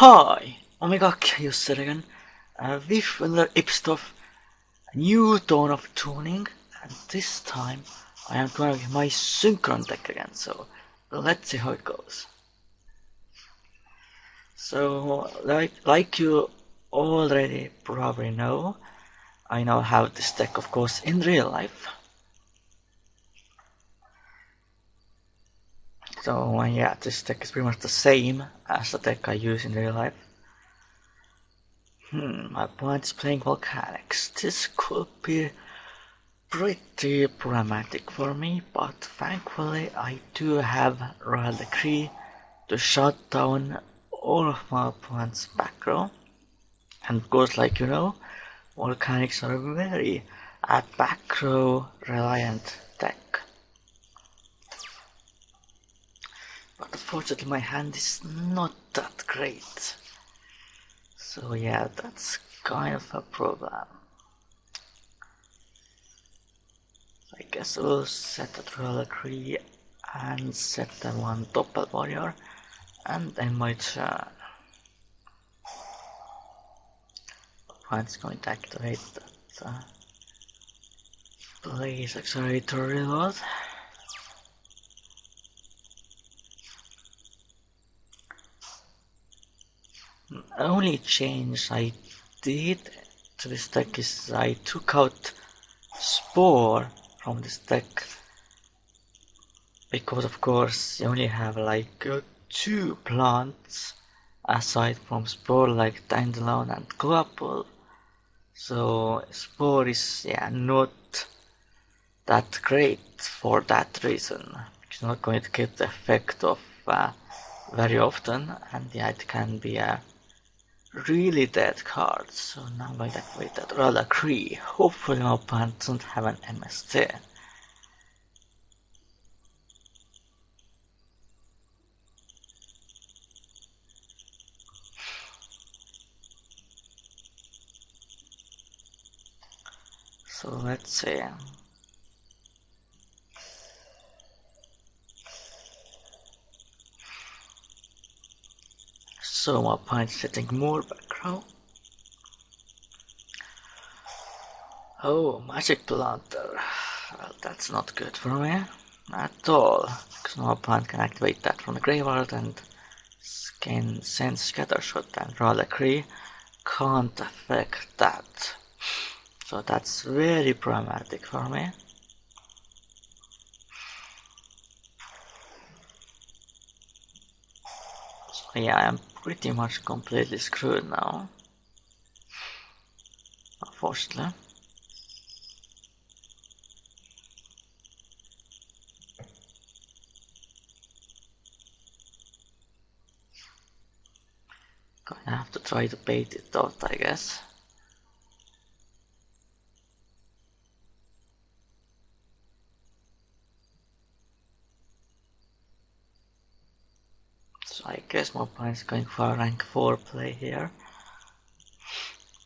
Hi, Omega Khaos again, with another episode of a new tone of tuning, and this time I am going with my Synchron deck again, so let's see how it goes. So, like you already probably know, I now have this deck, of course, in real life. So, yeah, this deck is pretty much the same as the deck I use in real life. My opponent is playing Volcanics. This could be pretty problematic for me, but thankfully I do have Royal Decree to shut down all of my opponent's back row. And of course, like you know, Volcanics are a very back row reliant deck. But unfortunately my hand is not that great. So yeah, that's kind of a problem. I guess we'll set that Royal Decree and set that one Doppel Warrior, and then my turn. It's going to activate that Blaze Accelerator Reload. The only change I did to this deck is I took out Spore from this deck, because of course you only have like 2 plants aside from Spore, like Dandelion and Global. So Spore is not that great for that reason. It's not going to get the effect of very often, and it can be a really dead card. So now I'm going to activate that Royal Decree. Hopefully my opponent doesn't have an MST. So let's see. So my opponent is setting more back row. Oh, Magic Planter. Well, that's not good for me at all, because my opponent can activate that from the graveyard and can send Scattershot, and Royal Decree can't affect that. So that's very problematic for me. So yeah, I'm pretty much completely screwed now, unfortunately. Gonna have to try to bait it out, I guess. So I guess my opponent is going for a rank 4 play here,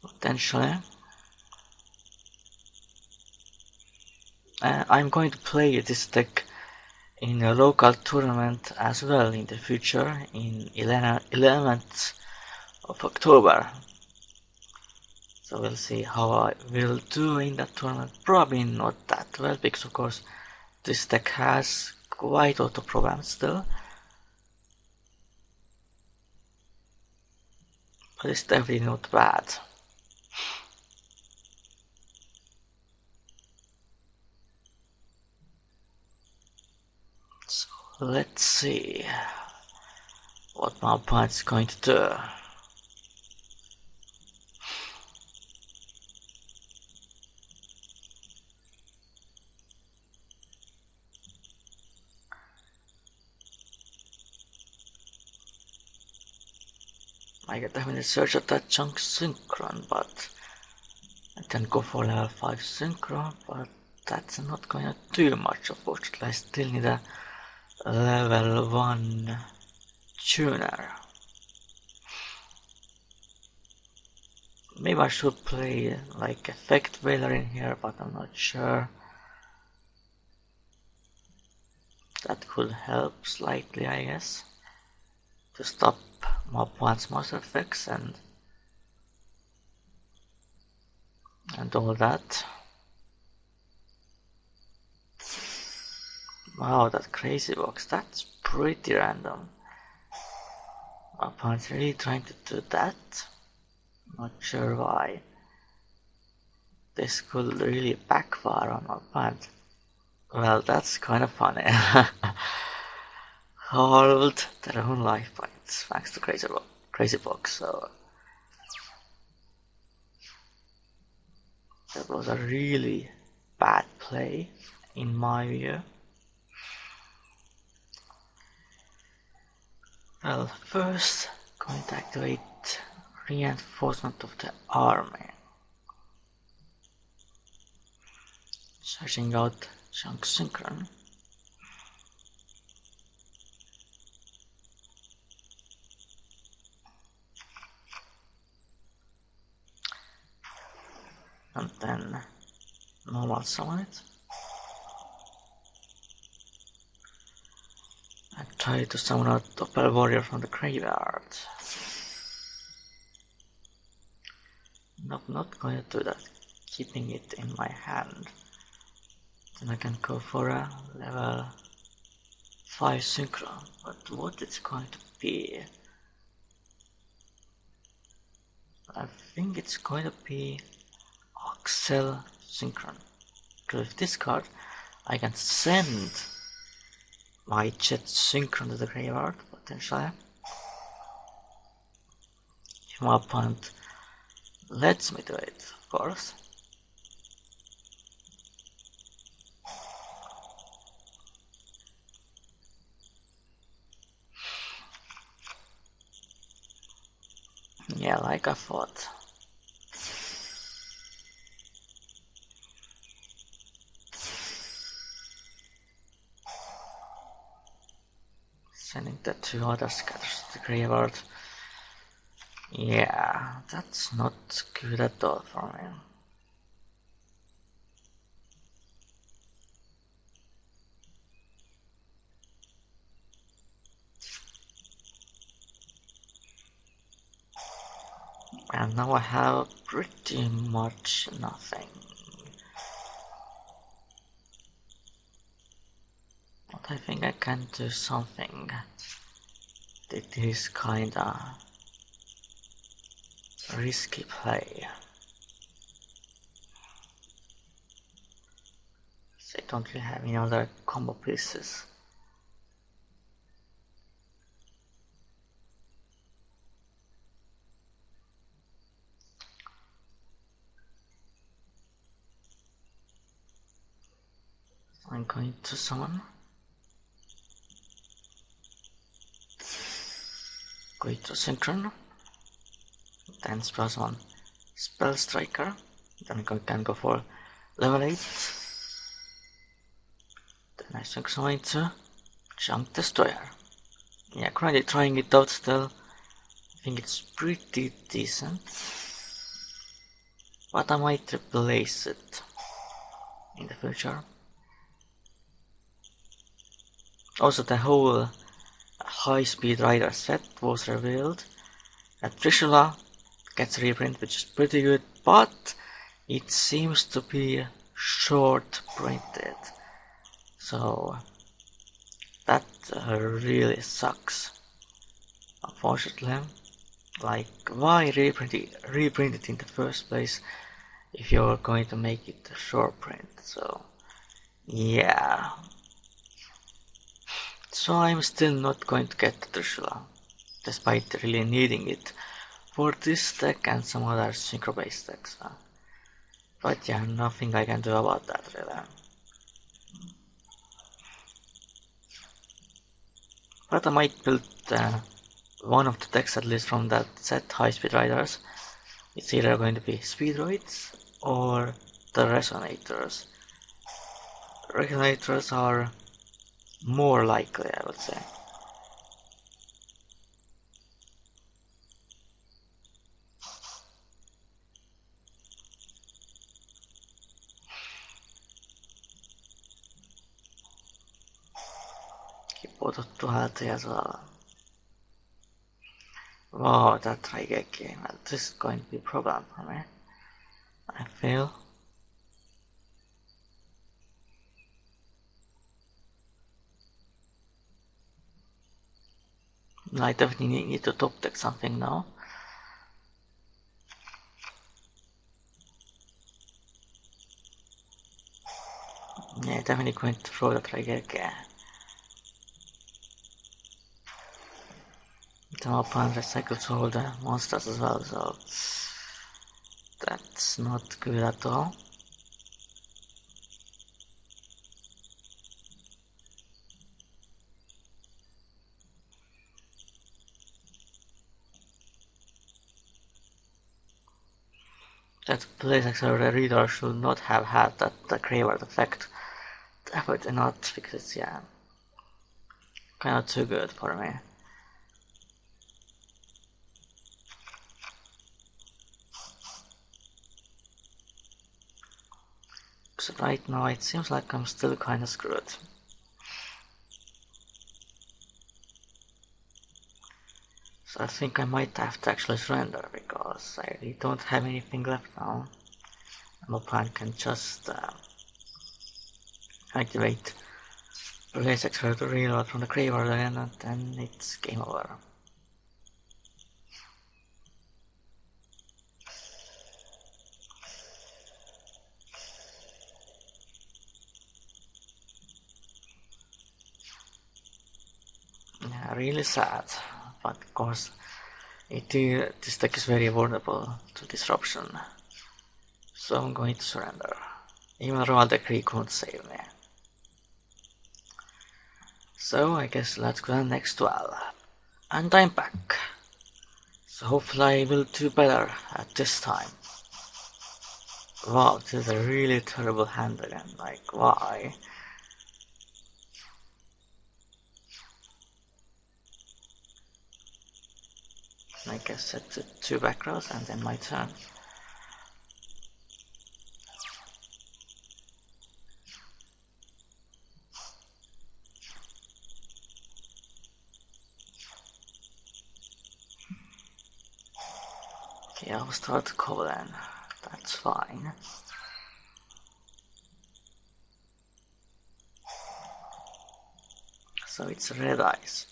potentially. I'm going to play this deck in a local tournament as well in the future, in 11th of October. So we'll see how I will do in that tournament. Probably not that well, because of course this deck has quite a lot of problems still. But it's definitely not bad. So let's see what my opponent's going to do. I could definitely search at that chunk Synchron, but I can go for level 5 Synchron, but that's not going to do much, unfortunately. I still need a level 1 tuner. Maybe I should play like Effect Veiler in here, but I'm not sure. That could help slightly, I guess, to stop mob one's monster effects and all that. Wow, that crazy box, that's pretty random. My opponent's really trying to do that. Not sure why. This could really backfire on my opponent. Well, that's kind of funny. Hold their own life points thanks to crazy box. So that was a really bad play in my view. Well, first going to activate reinforcement of the army. Searching out chunk Synchron. And then normal summon it. I try to summon out Doppel Warrior from the graveyard. Nope, not going to do that. Keeping it in my hand. Then I can go for a level 5 Synchro. But what it's going to be? I think it's going to be Axel Synchron. Because with this card I can send my Jet Synchron to the graveyard, potentially. If my opponent lets me do it, of course. Yeah, like I thought. Sending the two other scatters to the graveyard. Yeah, that's not good at all for me. And now I have pretty much nothing. But I think I can do something that is kinda risky play. So I don't really have any other combo pieces. So I'm going to summon. Go to Synchron. Then plus one Spell Striker. Then I can go for level 8. Then I Synchron into Chunk Destroyer. Yeah, currently trying it out still. I think it's pretty decent. But I might replace it in the future. Also, the whole high-speed rider set was revealed. That Trishula gets a reprint, which is pretty good, but it seems to be short printed. So that really sucks. Unfortunately, like, why reprint it in the first place if you're going to make it a short print? So yeah. So I'm still not going to get the Trishula, despite really needing it for this deck and some other Synchro based decks. But yeah, nothing I can do about that really. But I might build one of the decks at least from that set, High Speed Riders. It's either going to be Speedroids or the Resonators. Resonators are more likely, I would say. Keep auto to healthy as well. Wow, that Raigeki, well, this is going to be a problem for me. I feel. I definitely need to top deck something now. Yeah, definitely going to throw that Raigeki. The opponent recycles all the monsters as well, so that's not good at all. That place accelerator reader should not have had that graveyard effect. Definitely not, because yeah, kinda too good for me. So right now it seems like I'm still kinda screwed. So I think I might have to actually surrender, because I really don't have anything left now. And my plan can just activate place accelerator reload from the graveyard again, and then it's game over. Yeah, really sad, but of course this deck is very vulnerable to disruption, so I'm going to surrender, even though the Creek won't save me. So I guess let's go to the next duel, and I'm back, so hopefully I will do better at this time. Wow, this is a really terrible hand again, like why? I guess set to 2 back rows and then my turn. Okay, I'll start Colin. That's fine. So it's red eyes.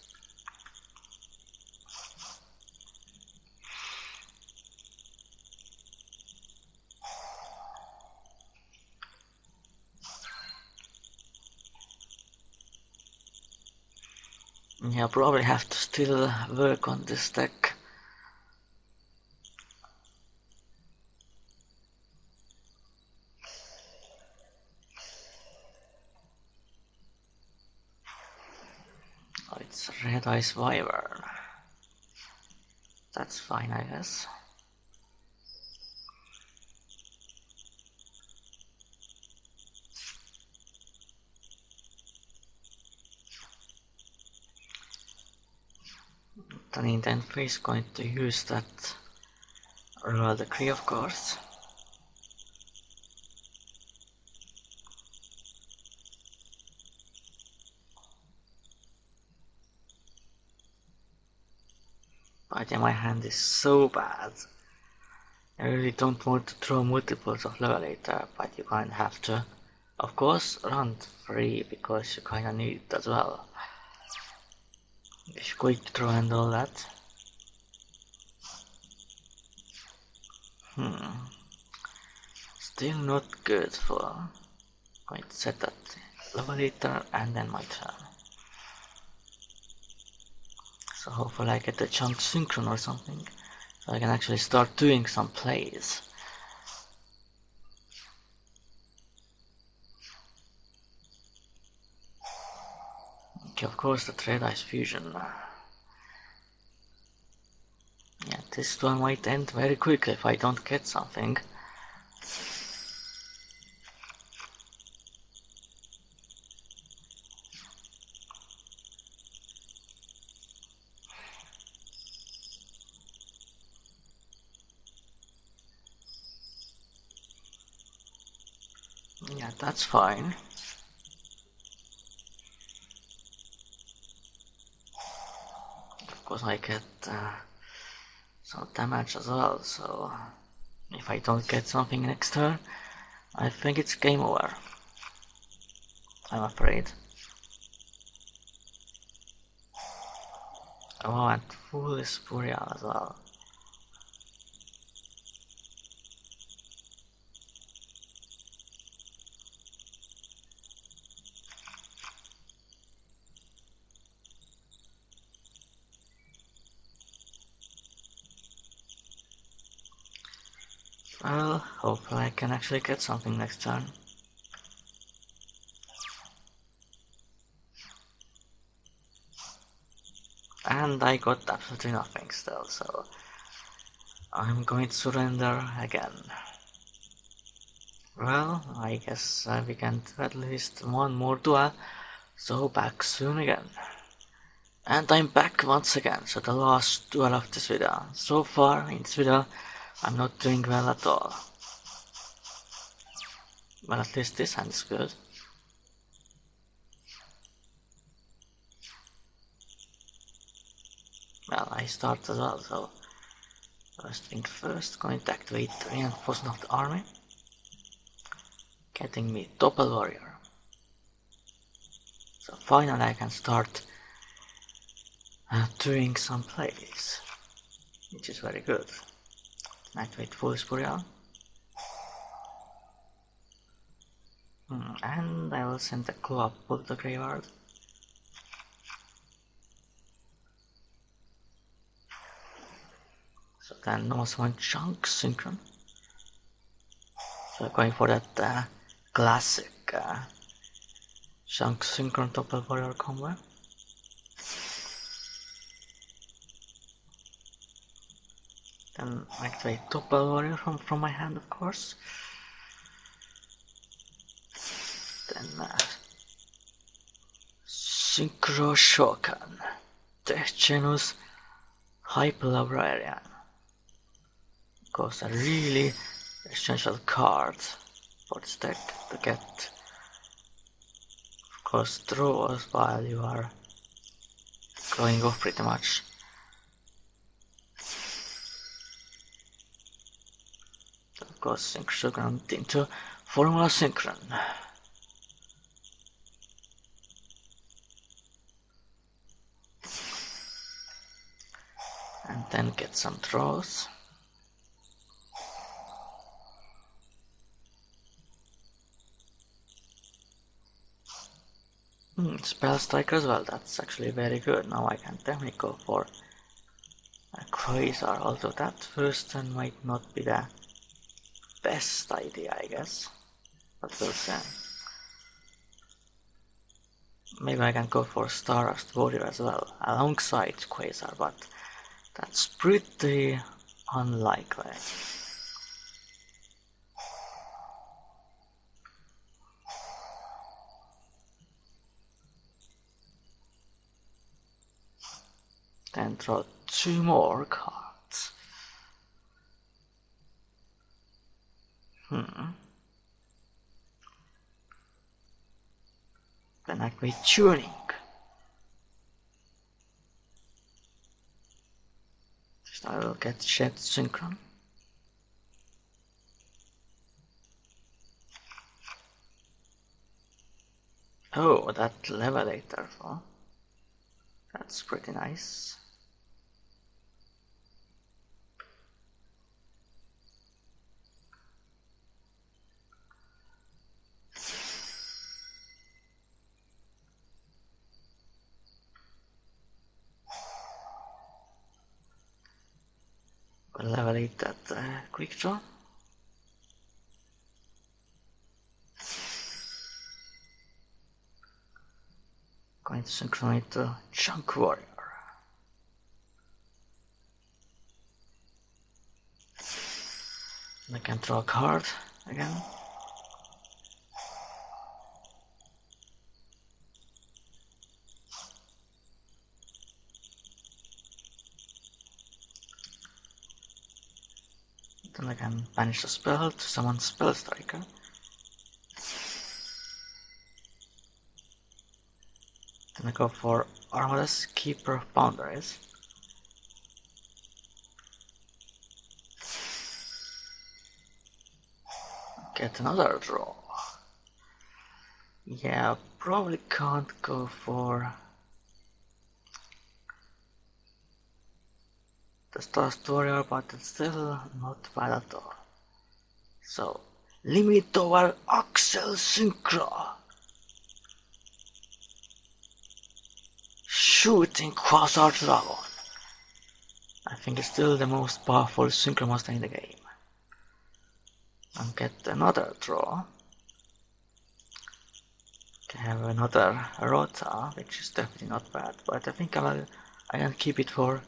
Yeah, probably have to still work on this deck. Oh, it's red eyes wyvern. That's fine, I guess. Then intent is going to use that royal decree, of course. But yeah, my hand is so bad. I really don't want to throw multiples of Levelator, but you kinda have to. Of course, run 3 because you kinda need it as well. If quick throw and all that. Still not good for. Going to set that Levelator and then my turn. So hopefully I get a chunk Synchron or something, so I can actually start doing some plays. Okay, of course the Red Eyes Fusion. Yeah, this one might end very quickly if I don't get something. Yeah, that's fine. Of course I get some damage as well, so if I don't get something next turn, I think it's game over. I'm afraid. Oh, and full Spuria as well. Well, hopefully I can actually get something next turn. And I got absolutely nothing still, so I'm going to surrender again. Well, I guess we can do at least one more duel, so back soon again. And I'm back once again, so the last duel of this video. So far in this video, I'm not doing well at all. Well, at least this hand is good. Well, I start as well, so first thing first, going to activate the reinforcement of the army, getting me double warrior. So finally I can start doing some plays, which is very good. Activate full Spuria. And I will send the clue up to the graveyard. So then almost one chunk Synchron. So going for that classic chunk Synchron double warrior combo. Then activate double warrior from my hand, of course. Then Synchro Shokan, Death Genus Hyperlibrarian. Of course, a really essential card for this deck to get, of course, draws while you are going off pretty much. So of course, Synchro Shokan into Formula Synchron. And then get some draws. Spell Striker as well, that's actually very good. Now I can definitely go for a Quasar, although that first turn might not be the best idea, I guess. But we'll see. Maybe I can go for Stardust Warrior as well, alongside Quasar, but that's pretty unlikely. Then draw 2 more cards. Then activate Tuning. Just I will get Shed Synchron. Oh, that Levelator. Oh, that's pretty nice. We'll levelate that quick draw. Going to synchronize the Chunk Warrior. And I can draw a card again. Then I can banish a spell to summon Spell Striker. Then I go for Armorless Keeper of Boundaries. get another draw. Yeah, probably can't go for the Stars Warrior, but it's still not bad at all. So, limit over Axel Synchro. Shooting Quasar Dragon. I think it's still the most powerful Synchro monster in the game. And get another draw. I have another Rota, which is definitely not bad, but I think I can keep it for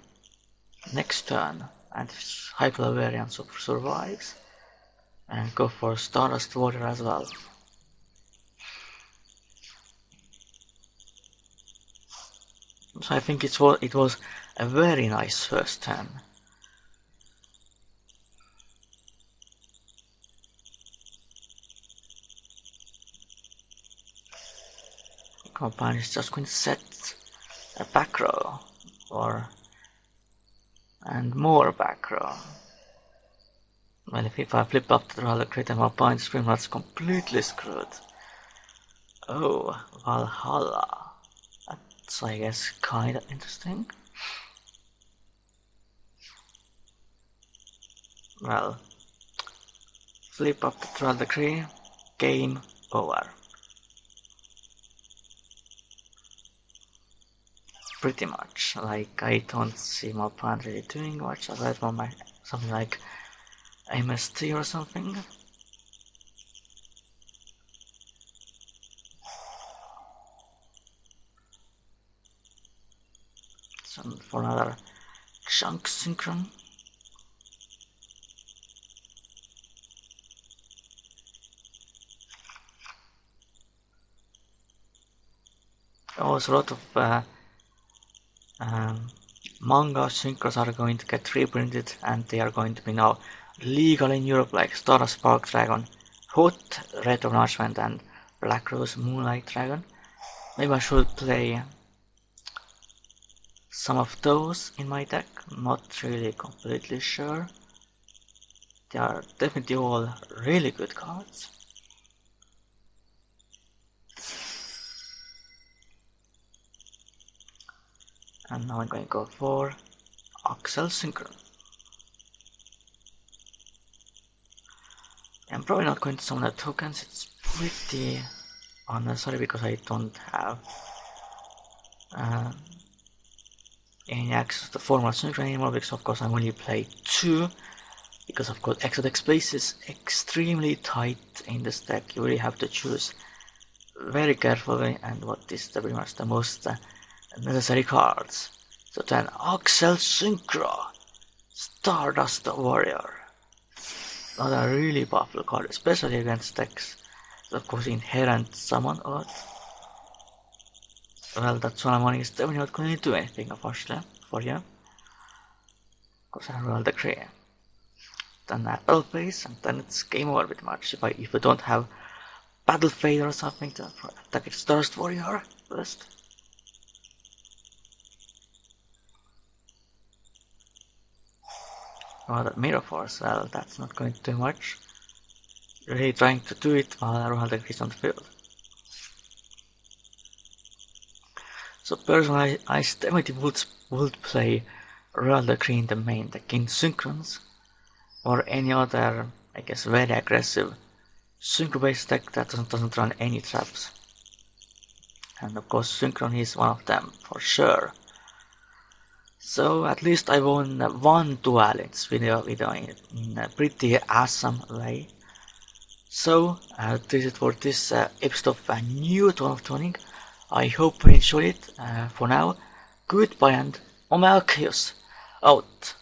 next turn, and if Hyper variant survives, and go for Stardust Warrior as well. So I think it was a very nice first turn. Company is just going to set a back row and more back row. Well, if I flip up the roller crit and my opponent stream, that's completely screwed. Oh, Valhalla. That's, I guess, kinda interesting. Well, flip up the roller decree, game over. Pretty much, like, I don't see my opponent really doing much aside from something like MST or something. So for another chunk Synchron. Also a lot of manga synchros are going to get reprinted, and they are going to be now legal in Europe, like Star Spark Dragon, Hot Red Arrangement, and Black Rose Moonlight Dragon. Maybe I should play some of those in my deck, not really completely sure. They are definitely all really good cards. And now I'm going to go for Axel Synchron. I'm probably not going to summon the tokens, it's pretty unnecessary because I don't have any access to formal Synchron anymore, because of course I only play 2, because of course Exodex space is extremely tight in this deck. You really have to choose very carefully and what is pretty much the most necessary cards. So then Axel Synchro, Stardust Warrior. Not a really powerful card, especially against decks. So of course inherent summon Earth. Well, that Summon is definitely not going to do anything, unfortunately, for you. Because I roll the Cree. Then Battle Phase, and then it's game over pretty much. If you don't have Battle Fade or something to attack its Stardust Warrior first. Oh, that Mirror Force, well, that's not going to do much. Really trying to do it while I roll the Cree on the field. So personally, I definitely would play Royal Cree in the main deck in Synchrons, or any other, I guess, very aggressive Synchro-based deck that doesn't run any traps. And of course Synchron is one of them, for sure. So at least I won one duel in this video in a pretty awesome way. So this is for this episode of a new Dawn of Tuning. I hope you enjoyed it. For now, goodbye and Omega Khaos out.